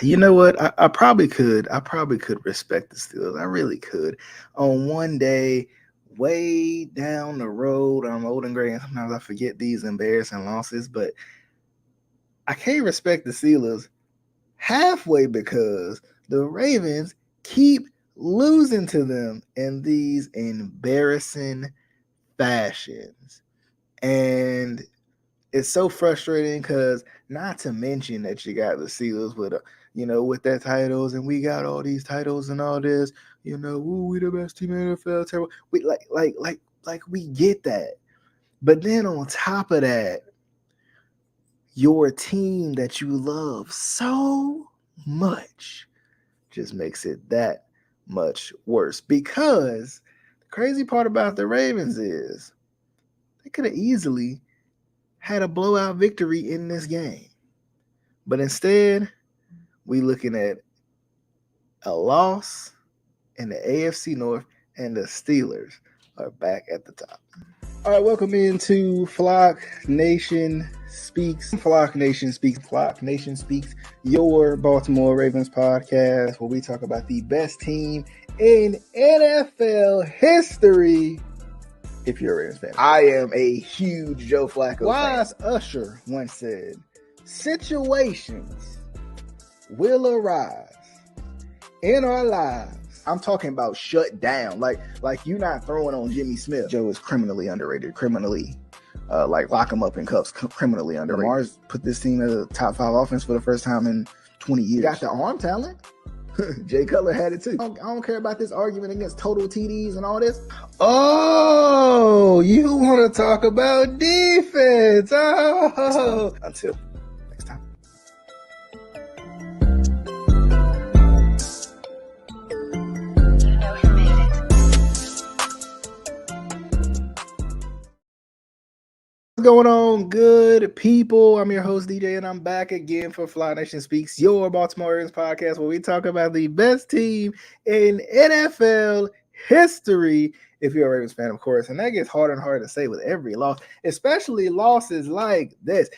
You know what? I probably could. I probably could respect the Steelers. I really could. On one day, way down the road, I'm old and gray, and sometimes I forget these embarrassing losses, but I can't respect the Steelers halfway because the Ravens keep losing to them in these embarrassing fashions. And it's so frustrating because not to mention that you got the Steelers with with their titles, and we got all these titles and all this, ooh, we the best team in the NFL, terrible. We like we get that. But then on top of that, your team that you love so much just makes it that much worse. Because the crazy part about the Ravens is they could have easily had a blowout victory in this game. But instead, we looking at a loss in the AFC North, and the Steelers are back at the top. All right, welcome into Flock Nation Speaks. Flock Nation Speaks. Flock Nation Speaks, your Baltimore Ravens podcast, where we talk about the best team in NFL history. If you're a Ravens fan, I am a huge Joe Flacco fan. Wise Usher once said, "Situations will arise in our lives." I'm talking about shut down. Like you not throwing on Jimmy Smith. Joe is criminally underrated. Criminally, lock him up in cuffs. Criminally underrated. Lamar's put this team as a top 5 offense for the first time in 20 years. Got the arm talent. Jay Cutler had it too. I don't care about this argument against total TDs and all this. Oh, you want to talk about defense? Oh, until next time. What's going on, good people? I'm your host, DJ, and I'm back again for Fly Nation Speaks, your Baltimore Ravens podcast, where we talk about the best team in NFL history, if you're a Ravens fan, of course. And that gets harder and harder to say with every loss, especially losses like this.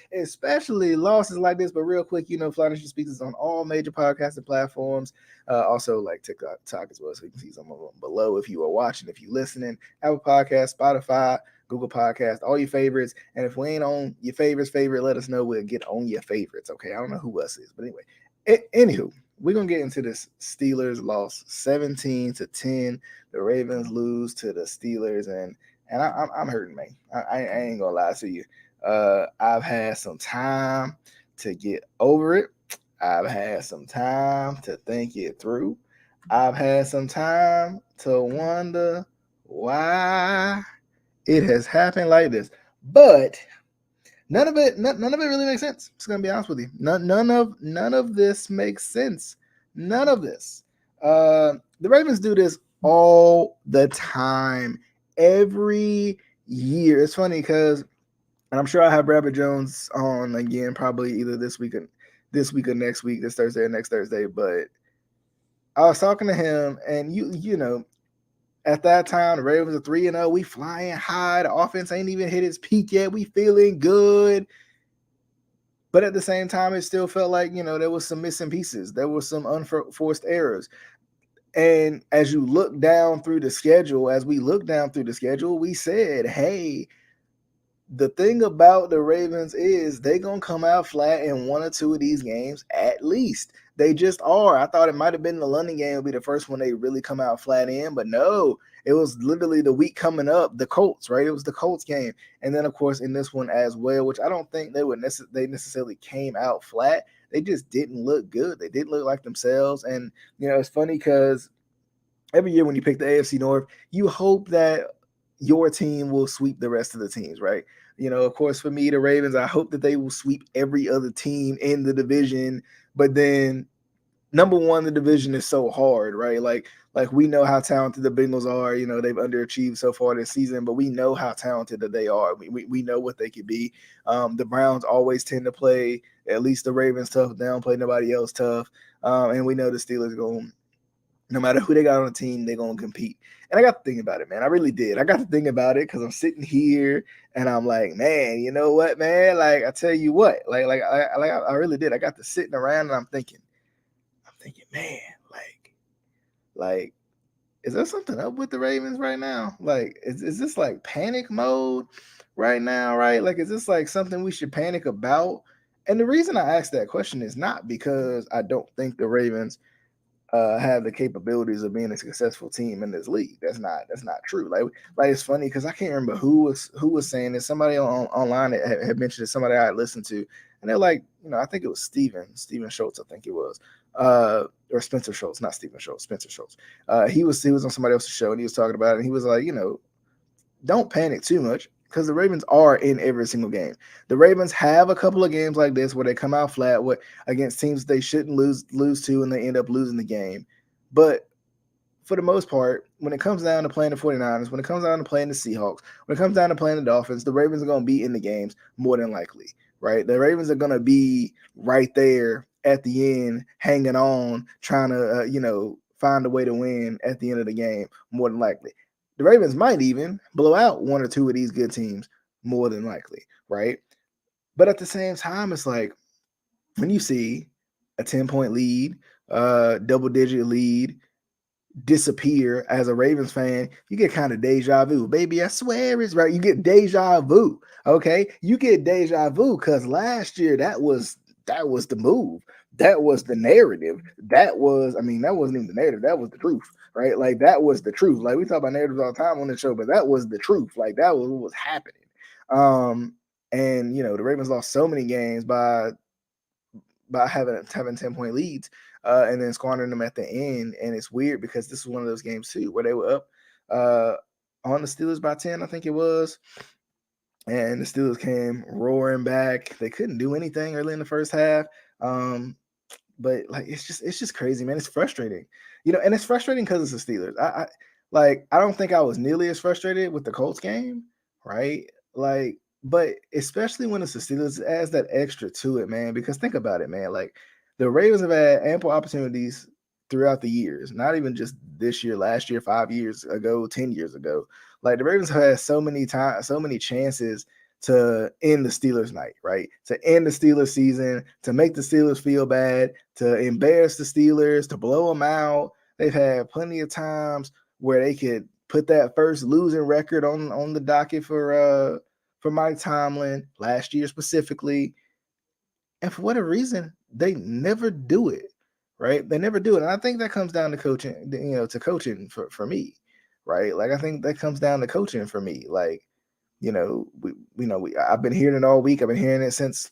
But real quick, Fly Nation Speaks is on all major podcasting platforms, also like TikTok as well, so you can see some of them below if you are watching, if you're listening, Apple Podcasts, Spotify, Google Podcast, all your favorites. And if we ain't on your favorite, let us know. We'll get on your favorites. Okay. I don't know who else is, but anyway, anywho, we're going to get into this Steelers loss 17-10. The Ravens lose to the Steelers, and I'm hurting, man. I ain't going to lie to you. I've had some time to get over it. I've had some time to think it through. I've had some time to wonder why it has happened like this, but none of it really makes sense. Just gonna be honest with you. None of this makes sense. None of this. The Ravens do this all the time, every year. It's funny because, and I'm sure I have Rabbit Jones on again, probably either this week or next week, this Thursday or next Thursday. But I was talking to him, and you know. At that time, the Ravens are 3-0. We flying high. The offense ain't even hit its peak yet. We feeling good. But at the same time, it still felt like, there was some missing pieces. There were some unforced errors. And as we look down through the schedule, we said, hey, the thing about the Ravens is they're going to come out flat in one or two of these games at least. They just are. I thought it might have been the London game would be the first one they really come out flat in, but no, it was literally the week coming up, the Colts, right? It was the Colts game. And then, of course, in this one as well, which I don't think they necessarily came out flat. They just didn't look good. They didn't look like themselves. And, it's funny because every year when you pick the AFC North, you hope that your team will sweep the rest of the teams, right? Of course, for me, the Ravens, I hope that they will sweep every other team in the division. But then, number one, the division is so hard, right? Like we know how talented the Bengals are. They've underachieved so far this season, but we know how talented that they are. We know what they could be. The Browns always tend to play at least the Ravens tough. They don't play nobody else tough. And we know the Steelers going, no matter who they got on the team, they're going to compete. And I got to think about it, man. I really did. I got to think about it because I'm sitting here and I'm like, man, you know what, man? Like, I tell you what, I really did. I got to sitting around and I'm thinking, thinking, man, like, is there something up with the Ravens right now? Like, is this like panic mode right now, right? Like, is this like something we should panic about? And the reason I ask that question is not because I don't think the Ravens have the capabilities of being a successful team in this league. That's not true. Like it's funny because I can't remember who was saying this. Somebody online had mentioned it. Somebody I listened to, and they're like, I think it was Steven Schultz. I think it was, or Spencer Schultz, not Steven Schultz, Spencer Schultz. He was on somebody else's show and he was talking about it. And he was like, don't panic too much because the Ravens are in every single game. The Ravens have a couple of games like this where they come out flat against teams they shouldn't lose to and they end up losing the game. But for the most part, when it comes down to playing the 49ers, when it comes down to playing the Seahawks, when it comes down to playing the Dolphins, the Ravens are going to be in the games more than likely, right? The Ravens are going to be right there at the end, hanging on, trying to, find a way to win at the end of the game more than likely. The Ravens might even blow out one or two of these good teams more than likely, right? But at the same time, it's like when you see a 10-point lead, double-digit lead, disappear as a Ravens fan, you get kind of deja vu. Baby, I swear it's right. You get deja vu. Okay. You get deja vu because last year that was the move. That was the narrative. That wasn't even the narrative. That was the truth. Right. Like that was the truth. Like we talk about narratives all the time on the show, but that was the truth. Like that was what was happening. And the Ravens lost so many games by having 10-point leads and then squandering them at the end. And it's weird because this was one of those games too where they were up on the Steelers by 10, I think it was. And the Steelers came roaring back. They couldn't do anything early in the first half. But like it's just crazy, man. It's frustrating. And it's frustrating because it's the Steelers. I don't think I was nearly as frustrated with the Colts game, right? Like, but especially when it's the Steelers, it adds that extra to it, man. Because think about it, man. Like the Ravens have had ample opportunities throughout the years, not even just this year, last year, 5 years ago, 10 years ago. Like the Ravens have had so many chances to end the Steelers night, right? To end the Steelers season, to make the Steelers feel bad, to embarrass the Steelers, to blow them out. They've had plenty of times where they could put that first losing record on the docket for Mike Tomlin last year specifically. And for whatever reason, they never do it, right? They never do it. And I think that comes down to coaching, to coaching for me, right? Like I think that comes down to coaching for me. Like, I've been hearing it all week. I've been hearing it since,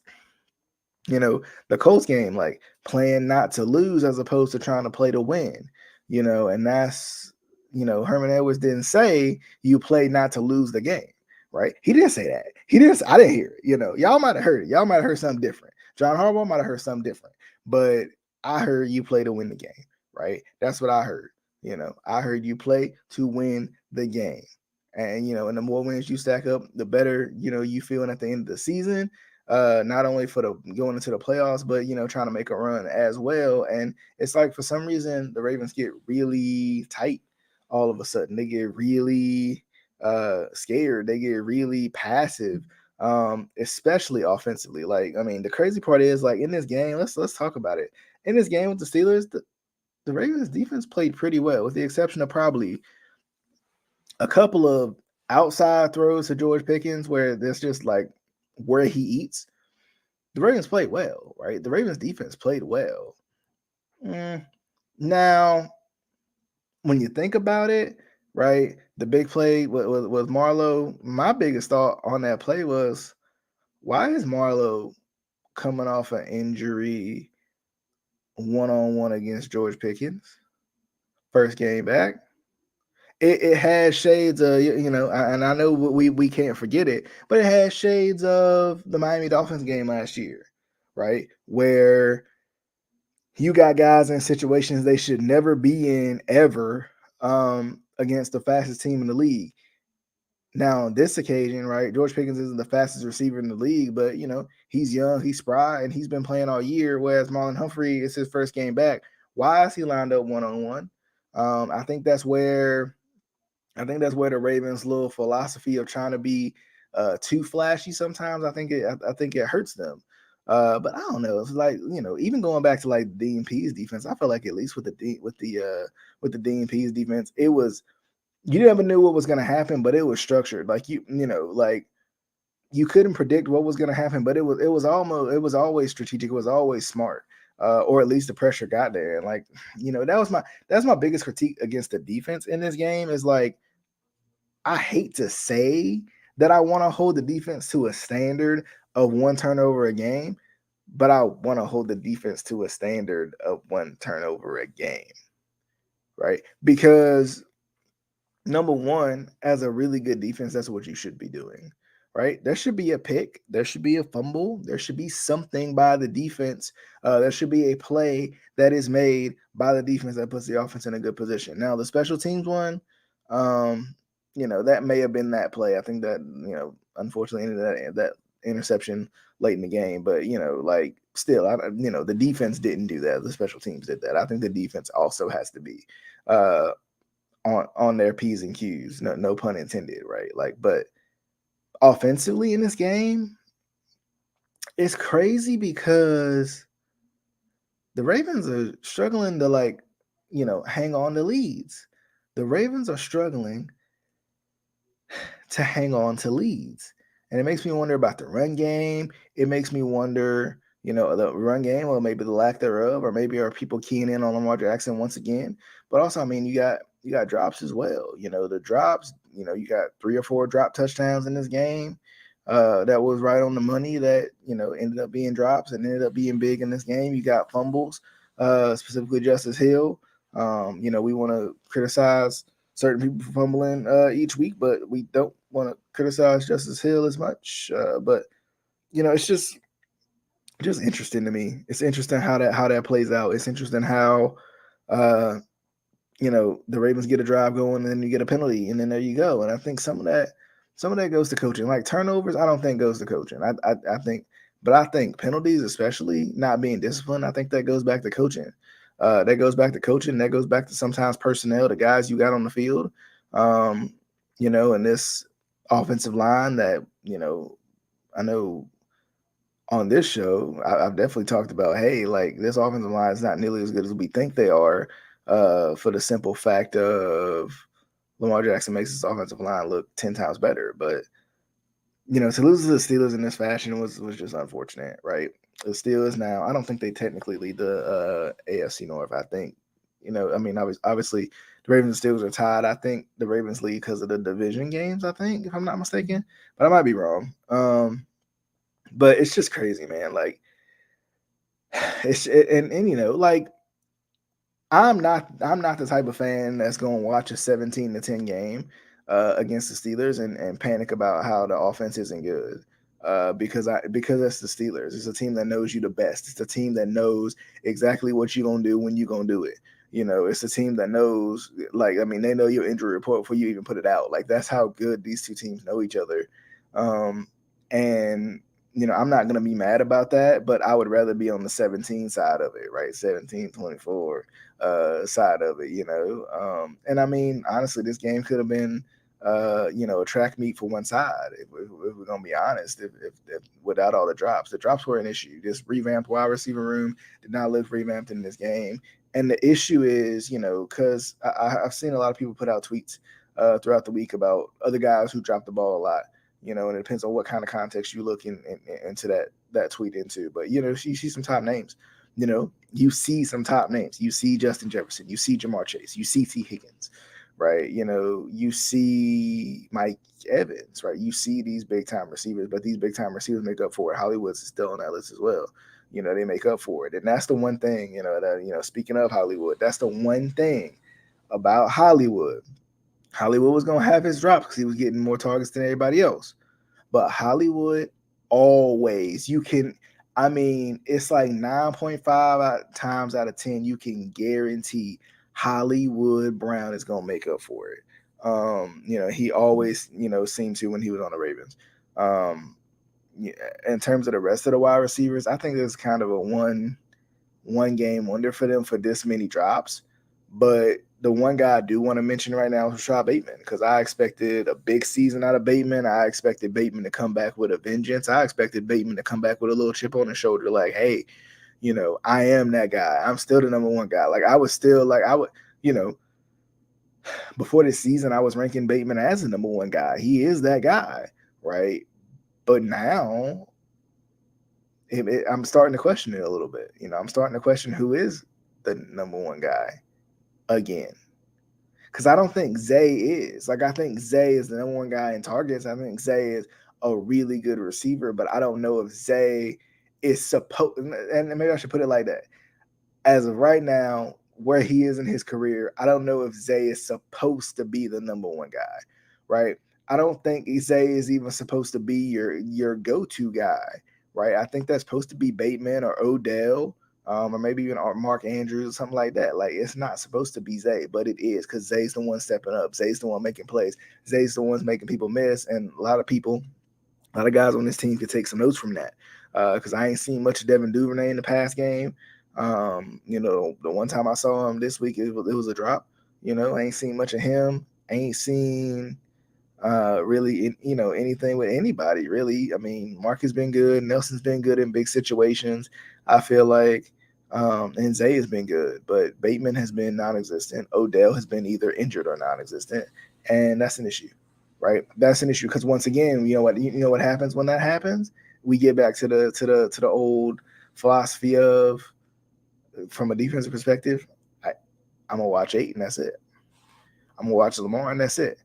the Colts game, like playing not to lose as opposed to trying to play to win, and that's, Herman Edwards didn't say you play not to lose the game, right? He didn't say that. I didn't hear it. Y'all might have heard it. Y'all might have heard something different. John Harbaugh might have heard something different, but I heard you play to win the game, right? That's what I heard. I heard you play to win the game. And and the more wins you stack up, the better you feeling at the end of the season. Not only for the going into the playoffs, but trying to make a run as well. And it's like for some reason the Ravens get really tight all of a sudden. They get really scared. They get really passive, especially offensively. Like the crazy part is like in this game. Let's talk about it. In this game with the Steelers, the Ravens defense played pretty well, with the exception of probably a couple of outside throws to George Pickens where that's just like where he eats. The Ravens played well, right? The Ravens defense played well. Now, when you think about it, right, the big play was Marlowe. My biggest thought on that play was, why is Marlowe coming off an injury one-on-one against George Pickens? First game back. It has shades of, and I know we can't forget it, but it has shades of the Miami Dolphins game last year, right? Where you got guys in situations they should never be in ever against the fastest team in the league. Now, on this occasion, right, George Pickens isn't the fastest receiver in the league, but, he's young, he's spry, and he's been playing all year, whereas Marlon Humphrey is his first game back. Why is he lined up one-on-one? I think that's where the Ravens' little philosophy of trying to be too flashy sometimes, I think it hurts them But I don't know. It's like, even going back to like DNP's defense, I feel like at least with the DNP's defense, it was, you never knew what was going to happen, but it was structured. Like like you couldn't predict what was going to happen, but it was always strategic. It was always smart, or at least the pressure got there. And like, that's my biggest critique against the defense in this game is like, I hate to say that I want to hold the defense to a standard of one turnover a game, but I want to hold the defense to a standard of one turnover a game, right? Because number one, as a really good defense, that's what you should be doing, right? There should be a pick, there should be a fumble, there should be something by the defense. There should be a play that is made by the defense that puts the offense in a good position. Now, the special teams one, that may have been that play. I think that, unfortunately, that interception late in the game, but like still, the defense didn't do that. The special teams did that. I think the defense also has to be on their P's and Q's. No pun intended, right? Like, but offensively in this game, it's crazy because the Ravens are struggling to like, hang on to leads. The Ravens are struggling to hang on to leads. And it makes me wonder about the run game. It makes me wonder, the run game, or maybe the lack thereof, or maybe are people keying in on Lamar Jackson once again. But also, I mean, you got drops as well. The drops, you got 3 or 4 drop touchdowns in this game. That was right on the money that, ended up being drops and ended up being big in this game. You got fumbles, specifically Justice Hill. We want to criticize certain people for fumbling each week, but we don't want to criticize Justice Hill as much. But it's just interesting to me. It's interesting how that plays out. It's interesting how the Ravens get a drive going, and then you get a penalty, and then there you go. And I think some of that goes to coaching. Like turnovers, I don't think goes to coaching. I think, but I think penalties, especially not being disciplined, I think that goes back to coaching. That goes back to coaching. That goes back to sometimes personnel, the guys you got on the field. And this offensive line that, I know on this show, I've definitely talked about, hey, like this offensive line is not nearly as good as we think they are, for the simple fact of Lamar Jackson makes his offensive line look 10 times better. But, to lose to the Steelers in this fashion was just unfortunate, right? The Steelers now, I don't think they technically lead the AFC North. I think, obviously the Ravens and Steelers are tied. I think the Ravens lead because of the division games, I think, if I'm not mistaken. But I might be wrong. But it's just crazy, man. Like, like I'm not the type of fan that's going to watch a 17-10 game against the Steelers and panic about how the offense isn't good. Because it's the Steelers. It's a team that knows you the best. It's a team that knows exactly what you're gonna do when you're gonna do it. It's a team that knows, like, I mean, they know your injury report before you even put it out. Like, that's how good these two teams know each other. And I'm not gonna be mad about that, but I would rather be on the 17 side of it, right? 17-24 side of it, and I mean, honestly, this game could have been a track meet for one side. If we're gonna be honest, if without all the drops were an issue. This revamped wide receiver room did not look revamped in this game, and the issue is, because I've seen a lot of people put out tweets throughout the week about other guys who dropped the ball a lot. And it depends on what kind of context you look into that tweet into. But you see some top names. You see some top names. You see Justin Jefferson. You see Jamar Chase. You see T. Higgins, right? You see Mike Evans, right? You see these big time receivers, but these big time receivers make up for it. Hollywood's still on that list as well. They make up for it, and that's the one thing. That speaking of Hollywood, that's the one thing about Hollywood. Hollywood was gonna have his drops because he was getting more targets than everybody else. But Hollywood always, it's like 9.5 times out of 10, you can guarantee Hollywood Brown is gonna make up for it. He always, seemed to when he was on the Ravens. In terms of the rest of the wide receivers, I think there's kind of a one game wonder for them for this many drops. But the one guy I do want to mention right now is Rashad Bateman, because I expected a big season out of Bateman. I expected Bateman to come back with a vengeance. I expected Bateman to come back with a little chip on his shoulder, like, hey, I am that guy. I'm still the number one guy. Like, I was still like, before this season, I was ranking Bateman as the number one guy. He is that guy, right? But now I'm starting to question it a little bit. I'm starting to question who is the number one guy again. Because I don't think Zay is. Like, I think Zay is the number one guy in targets. I think Zay is a really good receiver, but I don't know if Zay is supposed, and maybe I should put it like that. As of right now, where he is in his career, I don't know if Zay is supposed to be the number one guy, right? I don't think Zay is even supposed to be your go-to guy, right? I think that's supposed to be Bateman or Odell, or maybe even Mark Andrews or something like that. Like, it's not supposed to be Zay, but it is, because Zay's the one stepping up. Zay's the one making plays. Zay's the one's making people miss, and a lot of guys on this team could take some notes from that, because I ain't seen much of Devin Duvernay in the past game. The one time I saw him this week, it was a drop. I ain't seen much of him. I ain't seen really, anything with anybody, really. I mean, Mark has been good. Nelson's been good in big situations, I feel like. And Zay has been good, but Bateman has been non-existent. Odell has been either injured or non-existent, and that's an issue, right? That's an issue, because once again, you know what happens when that happens? We get back to the old philosophy of, from a defensive perspective, I'm gonna watch 8 and that's it. I'm gonna watch Lamar and that's it.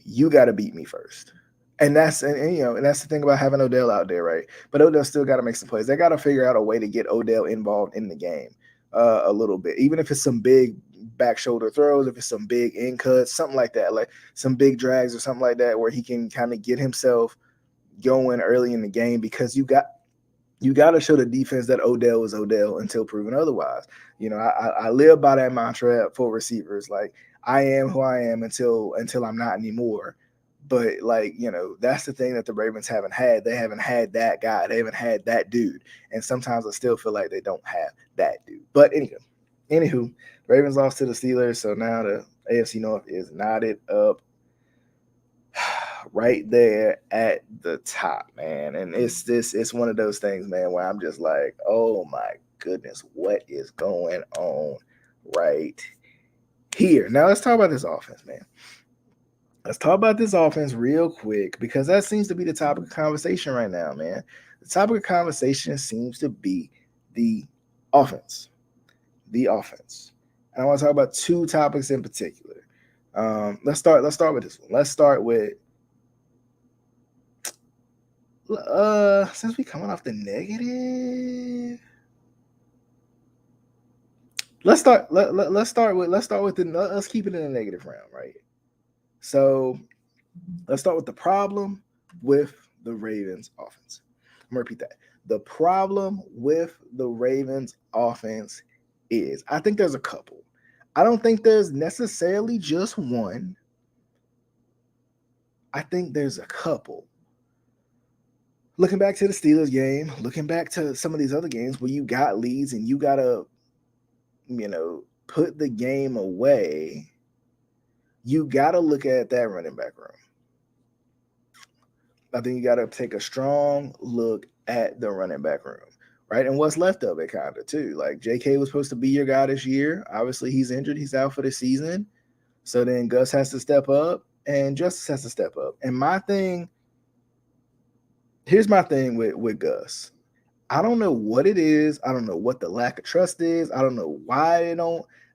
You got to beat me first. And that's the thing about having Odell out there, right? But Odell still got to make some plays. They got to figure out a way to get Odell involved in the game a little bit, even if it's some big back shoulder throws, if it's some big in cuts, something like that, like some big drags or something like that, where he can kind of get himself going early in the game, because you got to show the defense that Odell is Odell until proven otherwise. I live by that mantra for receivers. Like, I am who I am until I'm not anymore. But, like, that's the thing that the Ravens haven't had. They haven't had that guy. They haven't had that dude. And sometimes I still feel like they don't have that dude. But anywho, Ravens lost to the Steelers. So now the AFC North is knotted up right there at the top, man. And it's one of those things, man, where I'm just like, oh my goodness, what is going on right here? Now let's talk about this offense, man. Let's talk about this offense real quick, because that seems to be the topic of conversation right now, man. The topic of conversation seems to be the offense. The offense. And I want to talk about 2 topics in particular. Let's start with this one. Let's start with since we coming off the negative, let's keep it in the negative round, right? So let's start with the problem with the Ravens offense. I'm gonna repeat that. The problem with the Ravens offense is, I think there's a couple. I don't think there's necessarily just one. I think there's a couple. Looking back to the Steelers game, looking back to some of these other games where you got leads and you got to, put the game away, you got to look at that running back room. I think you got to take a strong look at the running back room, right? And what's left of it, kind of, too. Like, JK was supposed to be your guy this year. Obviously, he's injured. He's out for the season. So then Gus has to step up and Justice has to step up. And here's my thing with Gus. I don't know what it is. I don't know what the lack of trust is. I don't know why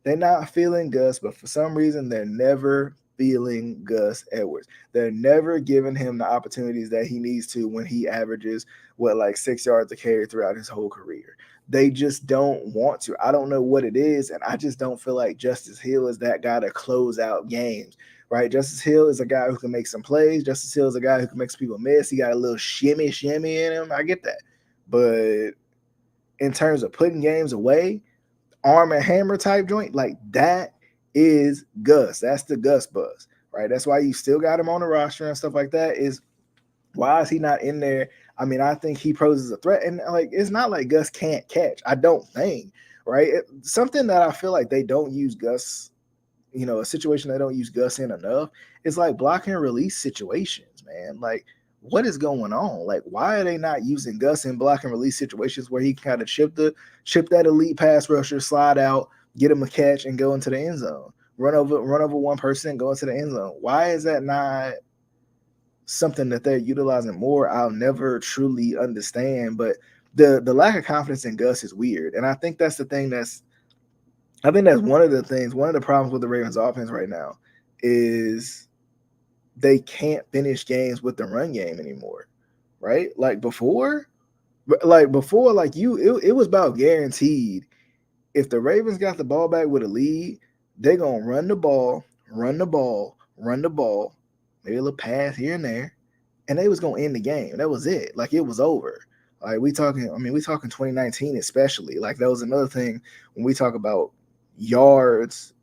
they're not feeling Gus, but for some reason they're never feeling Gus Edwards. They're never giving him the opportunities that he needs to when he averages, like 6 yards a carry throughout his whole career. They just don't want to. I don't know what it is, and I just don't feel like Justice Hill is that guy to close out games. Right, Justice Hill is a guy who can make some plays. Justice Hill is a guy who can make some people miss. He got a little shimmy in him. I get that. But in terms of putting games away, arm and hammer type joint, like, that is Gus. That's the Gus buzz, right? That's why you still got him on the roster and stuff like that. Is why is he not in there? I mean, I think he poses a threat. And, like, it's not like Gus can't catch. I don't think, right? Something that I feel like they don't use Gus a situation they don't use Gus in enough. It's like block and release situations, man. Like, what is going on? Like, why are they not using Gus in block and release situations where he can kind of chip that elite pass rusher, slide out, get him a catch, and go into the end zone? Run over one person, go into the end zone. Why is that not something that they're utilizing more? I'll never truly understand. But the lack of confidence in Gus is weird, and I think that's the thing that's one of the things, one of the problems with the Ravens offense right now is they can't finish games with the run game anymore, right? It was about guaranteed. If the Ravens got the ball back with a lead, they're going to run the ball, run the ball, run the ball, maybe a little pass here and there, and they was going to end the game. That was it. Like, it was over. Like, we talking 2019 especially. Like, that was another thing when we talk about yards,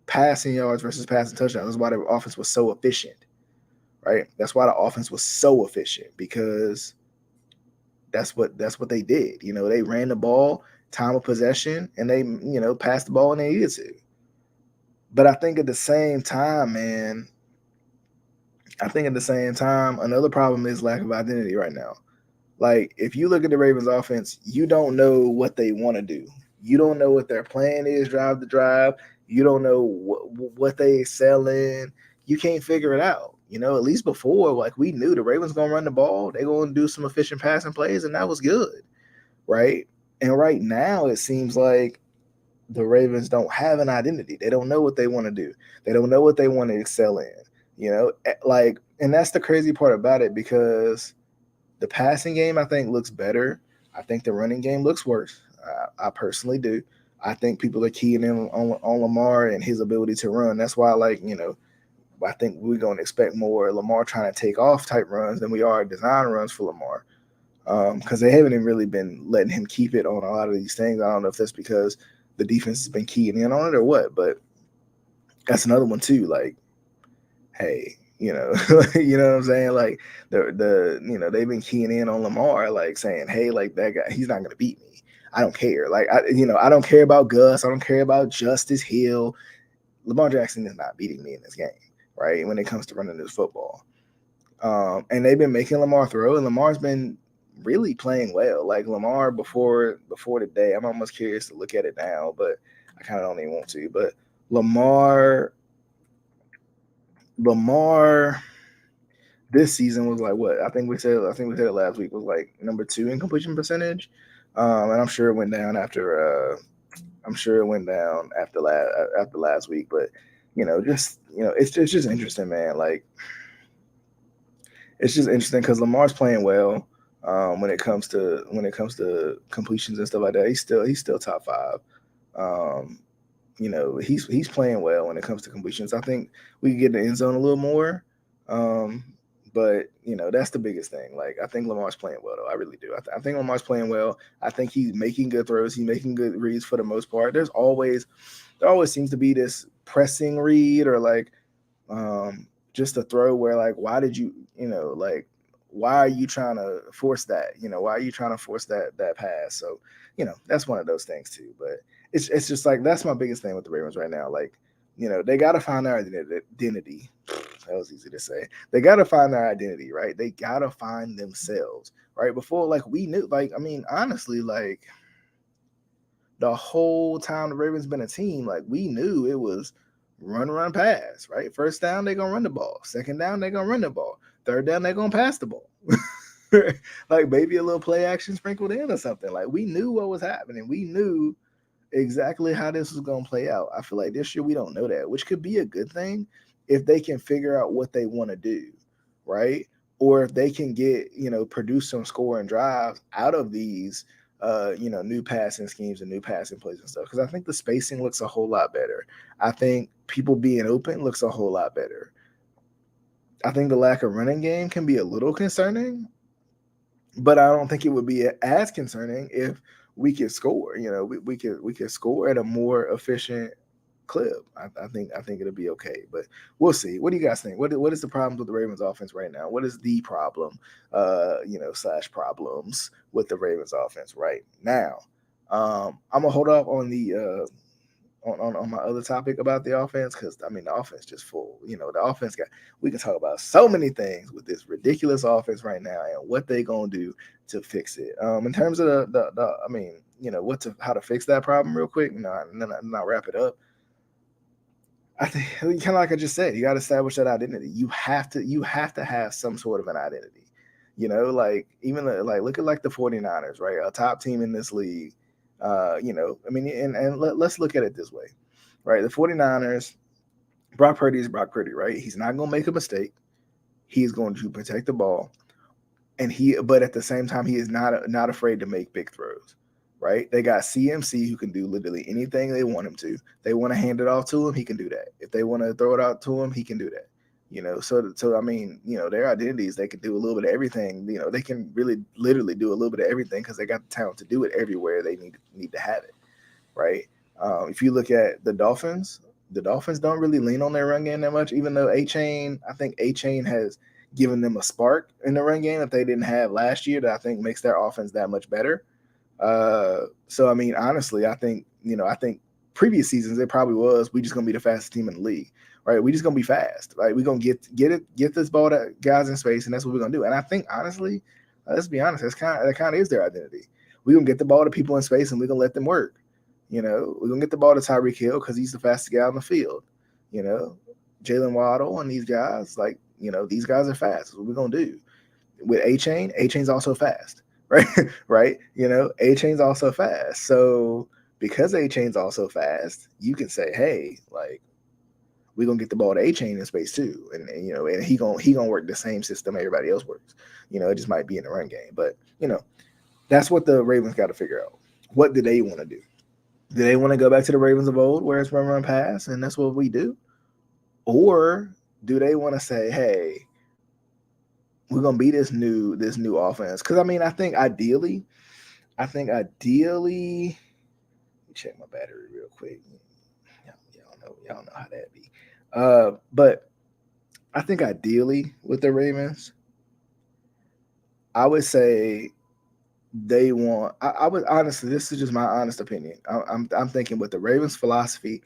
passing yards versus passing touchdowns. That's why the offense was so efficient, right? That's why the offense was so efficient, because that's what they did. They ran the ball, time of possession, and they, passed the ball when they needed to. But I think at the same time, man, another problem is lack of identity right now. Like, if you look at the Ravens offense, you don't know what they want to do. You don't know what their plan is, drive to drive. You don't know what they excel in. You can't figure it out. At least before, like, we knew the Ravens going to run the ball. They're going to do some efficient passing plays, and that was good, right? And right now, it seems like the Ravens don't have an identity. They don't know what they want to do. They don't know what they want to excel in, and that's the crazy part about it, because the passing game, I think, looks better. I think the running game looks worse. I personally do. I think people are keying in on Lamar and his ability to run. That's why, I think we're going to expect more Lamar trying to take off type runs than we are design runs for Lamar. Because they haven't even really been letting him keep it on a lot of these things. I don't know if that's because the defense has been keying in on it or what, but that's another one too. Like, hey, you know what I'm saying? Like, they've been keying in on Lamar, like saying, hey, like, that guy, he's not going to beat me. I don't care. Like, I don't care about Gus. I don't care about Justice Hill. Lamar Jackson is not beating me in this game, right? When it comes to running this football. And they've been making Lamar throw, and Lamar's been really playing well. Like, Lamar before today, I'm almost curious to look at it now, but I kind of don't even want to. But Lamar this season was like, what? I think we said it last week, was like number 2 in completion percentage. And I'm sure it went down after last week, but it's just interesting, man. Like, it's just interesting because Lamar's playing well. When it comes to completions and stuff like that, he's still top 5. He's playing well when it comes to completions. I think we can get in the end zone a little more. But that's the biggest thing. Like, I think Lamar's playing well, though. I really do. I think Lamar's playing well. I think he's making good throws. He's making good reads for the most part. There always seems to be this pressing read, or like just a throw where, like, why did you, why are you trying to force that? Why are you trying to force that pass? So, that's one of those things too. But it's just like, that's my biggest thing with the Ravens right now. Like, they got to find their identity. That was easy to say. They got to find their identity, right? They got to find themselves, right? Before, like, we knew, like, I mean, honestly, like, the whole time the Ravens been a team, like, we knew it was run, pass, right? First down, they're going to run the ball. Second down, they're going to run the ball. Third down, they're going to pass the ball. Like, maybe a little play action sprinkled in or something. Like, we knew what was happening. We knew exactly how this was going to play out. I feel like this year we don't know that, which could be a good thing if they can figure out what they want to do, right? Or if they can get, produce some scoring drives out of these, new passing schemes and new passing plays and stuff. Because I think the spacing looks a whole lot better. I think people being open looks a whole lot better. I think the lack of running game can be a little concerning, but I don't think it would be as concerning if we could score. We could score at a more efficient clip. I think it'll be okay, but we'll see. What do you guys think? What is the problems with the Ravens offense right now? What is the problem, slash problems with the Ravens offense right now? I'm gonna hold off on the on my other topic about the offense, because I mean the offense just full. The offense we can talk about so many things with this ridiculous offense right now and what they gonna do to fix it. In terms of the I mean, how to fix that problem real quick, and then I'll wrap it up. I think kind of like I just said, you got to establish that identity. You have to have some sort of an identity. Like even like look at like the 49ers, right? A top team in this league. I mean, and let's look at it this way, right? The 49ers, Brock Purdy is Brock Purdy, right? He's not going to make a mistake. He's going to protect the ball, but at the same time, he is not afraid to make big throws. Right? They got CMC who can do literally anything they want him to. They want to hand it off to him, he can do that. If they want to throw it out to him, he can do that. So I mean, their identities, they can do a little bit of everything. They can really literally do a little bit of everything because they got the talent to do it everywhere they need to have it. Right? If you look at the Dolphins don't really lean on their run game that much, even though I think A-Chain has given them a spark in the run game that they didn't have last year that I think makes their offense that much better. So I mean, honestly, I think previous seasons it probably was we just gonna be the fastest team in the league, right? We just gonna be fast, right? We gonna get this ball to guys in space, and that's what we're gonna do. And I think honestly, let's be honest, that kind of is their identity. We're gonna get the ball to people in space, and we're gonna let them work. We're gonna get the ball to Tyreek Hill because he's the fastest guy on the field. Jalen Waddle and these guys, these guys are fast. That's what we're gonna do. With A-Chain's also fast. Right, right. A-Chain's also fast. So because A-Chain's also fast, you can say, hey, like we're gonna get the ball to A-Chain in space too, and he gonna work the same system everybody else works. It just might be in the run game, but that's what the Ravens got to figure out. What do they want to do? Do they want to go back to the Ravens of old, where it's run, pass, and that's what we do, or do they want to say, hey, we're gonna be this new offense? Because I mean, I think ideally, let me check my battery real quick. Y'all know how that be. But I think ideally with the Ravens, I would say they want. I would honestly, this is just my honest opinion. I'm thinking with the Ravens' philosophy,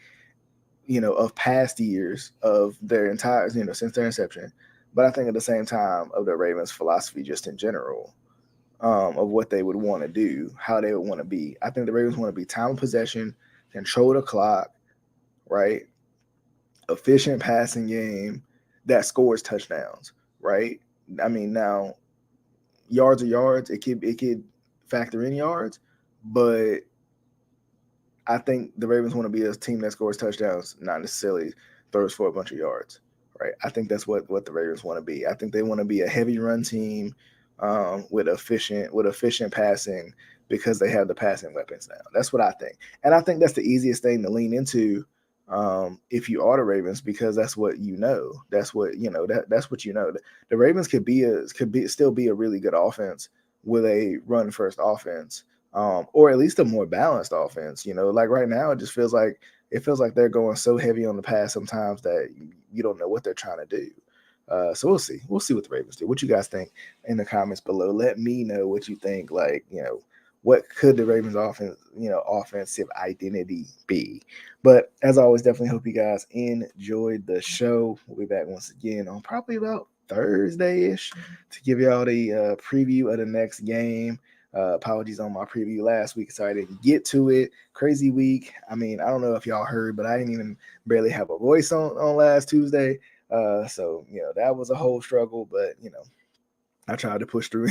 of past years of their entire, since their inception. But I think at the same time of the Ravens' philosophy just in general, of what they would want to do, how they would want to be. I think the Ravens want to be time of possession, control the clock, right? Efficient passing game that scores touchdowns, right? I mean, now yards are yards. It could factor in yards, but I think the Ravens want to be a team that scores touchdowns, not necessarily throws for a bunch of yards, right? I think that's what the Ravens want to be. I think they want to be a heavy run team with efficient passing because they have the passing weapons now. That's what I think, and I think that's the easiest thing to lean into if you are the Ravens, because that's what That's what that's what The Ravens could still be a really good offense with a run first offense. Or at least a more balanced offense. Like right now, it feels like they're going so heavy on the pass sometimes that you don't know what they're trying to do. So we'll see. We'll see what the Ravens do. What you guys think in the comments below? Let me know what you think. What could the Ravens offensive identity be? But as always, definitely hope you guys enjoyed the show. We'll be back once again on probably about Thursday-ish to give y'all the preview of the next game. Apologies on my preview last week, so I didn't get to it. Crazy week. I mean, I don't know if y'all heard, but I didn't even barely have a voice on last Tuesday. So that was a whole struggle, but I tried to push through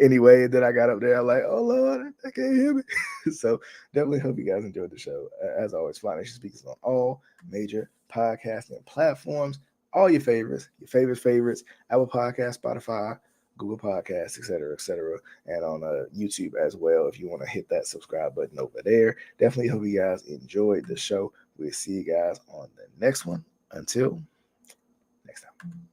anyway. Then I got up there, I'm like, oh Lord, I can't hear me. So definitely hope you guys enjoyed the show. As always, Fly Nation Speaks on all major podcasting platforms, all your favorites, Apple Podcasts, Spotify, Google Podcasts, etc., and on YouTube as well. If you want to hit that subscribe button over there, definitely hope you guys enjoyed the show. We'll see you guys on the next one. Until next time.